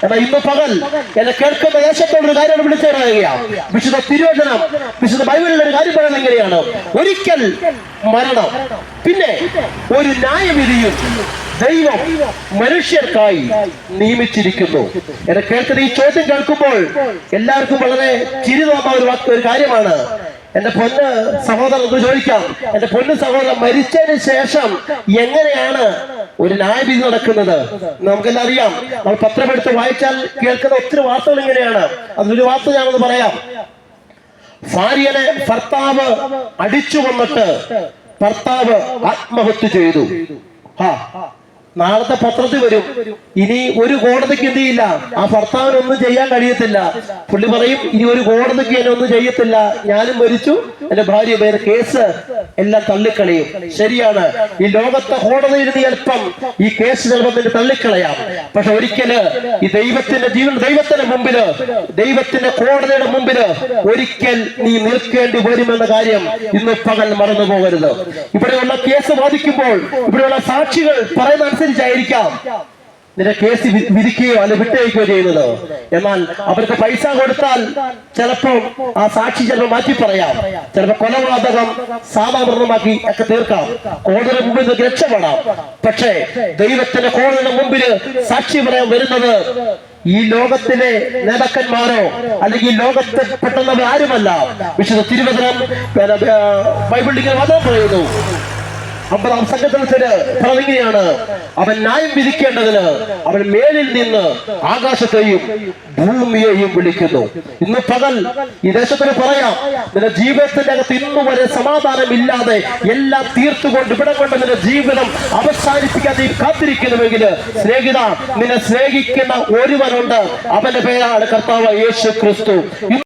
എന്നാൽ ഇന്ന് പകൽ എന്നെ കേൾക്കുന്ന ദേശത്തോടൊരു കാര്യം വിളിച്ചു പറയുകയാണ്. വിശുദ്ധ തിരുവചനം, വിശുദ്ധ ബൈബിളിൽ ഒരു കാര്യം പറയുന്നത് എങ്ങനെയാണ്? ഒരിക്കൽ മരണം, പിന്നെ ഒരു ന്യായവിധിയും ദൈവം മനുഷ്യർക്കായി നിയമിച്ചിരിക്കുന്നു. എന്നെ കേൾക്കുന്ന ഈ ചോദ്യം കേൾക്കുമ്പോൾ എല്ലാവർക്കും വളരെ ചിരി തോന്നുന്ന ഒരു കാര്യമാണ്. എന്റെ പൊന്ന് സഹോദരൻ ചോദിക്കാം, എന്റെ പൊന്ന് സഹോദരൻ മരിച്ചതിന് ശേഷം എങ്ങനെയാണ് ഒരു ന്യായവിധി നടക്കുന്നത്? നമുക്കെല്ലാം അറിയാം. നമ്മൾ പത്രമെടുത്ത് വായിച്ചാൽ കേൾക്കുന്ന ഒത്തിരി വാർത്തകൾ ഇങ്ങനെയാണ്. അതിലൊരു വാർത്ത ഞാനൊന്ന് പറയാം. ഭാര്യനെ ഭർത്താവ് അടിച്ചു കൊന്നിട്ട് ഭർത്താവ് ആത്മഹത്യ ചെയ്തു. നാളത്തെ പത്രത്തിൽ വരും. ഇനി ഒരു കോടതിക്ക് എന്ത് ചെയ്യില്ല, ആ ഭർത്താവിനൊന്നും ചെയ്യാൻ കഴിയത്തില്ല. പുള്ളി പറയും, ഇനി ഒരു കോടതിക്ക് എന്നെ ഒന്നും ചെയ്യത്തില്ല, ഞാനും മരിച്ചു, എന്റെ ഭാര്യ പേര്, കേസ് എല്ലാം തള്ളിക്കളയും. ശരിയാണ്, ഈ ലോകത്തെ കോടതിയിൽ നീ അല്പം ഈ കേസ് ചിലപ്പോൾ തള്ളിക്കളയാം. പക്ഷെ ഒരിക്കല് ഈ ദൈവത്തിന്റെ മുമ്പില്, ദൈവത്തിന്റെ കോടതിയുടെ മുമ്പില് ഒരിക്കൽ നീ നിൽക്കേണ്ടി വരുമെന്ന കാര്യം ഇന്ന് പകൽ മറന്നു പോകരുത്. ഇവിടെയുള്ള കേസ് വാദിക്കുമ്പോൾ ഇവിടെയുള്ള സാക്ഷികൾ പറയുന്ന അനുസരിച്ചായിരിക്കാം നിന്റെ കേസ് വിധിക്കുകയോ അല്ലെ വിട്ടയക്കുകയോ ചെയ്യുന്നത്. എന്നാൽ അവർക്ക് പൈസ കൊടുത്താൽ ചിലപ്പോൾ ആ സാക്ഷി ചിലപ്പോൾ മാറ്റി പറയാം, ചിലപ്പോൾ കൊലപാതകം സാധാരണമാക്കി ഒക്കെ തീർക്കാം, കോടതിയുടെ മുമ്പിൽ നിന്ന് രക്ഷപ്പെടാം. പക്ഷേ ദൈവത്തിന്റെ കോടതിയുടെ മുമ്പില് സാക്ഷി പറയാൻ വരുന്നത് ഈ ലോകത്തിലെ നേതാക്കന്മാരോ അല്ലെങ്കിൽ ലോകത്തെ പെട്ടെന്നവർ ആരുമല്ല. വിശുദ്ധ തിരുവചനം ബൈബിളിൽ വചനം പറയുന്നു, 50-ാം സങ്കീർത്തനത്തില് പറഞ്ഞിങ്ങനെയാണ്, അവൻ ന്യായം വിധിക്കേണ്ടതിന് അവൻ മേലിൽ നിന്ന് ആകാശത്തെയും ഭൂമിയെയും വിളിക്കുന്നു. ഇന്ന് പകൽ ഈ ദേശത്തിന് പറയാം, നിന്റെ ജീവിതത്തിന്റെ അകത്ത് ഇന്നു വരെ സമാധാനമില്ലാതെ എല്ലാം തീർത്തുകൊണ്ട് ഇവിടെ കൊണ്ട് നിന്റെ ജീവിതം അവസാനിപ്പിക്കാൻ നീ കാത്തിരിക്കുന്നുവെങ്കിൽ സ്നേഹിത, നിന്നെ സ്നേഹിക്കുന്ന ഒരുവനുണ്ട്. അവന്റെ പേരാണ് കർത്താവ് യേശു ക്രിസ്തു.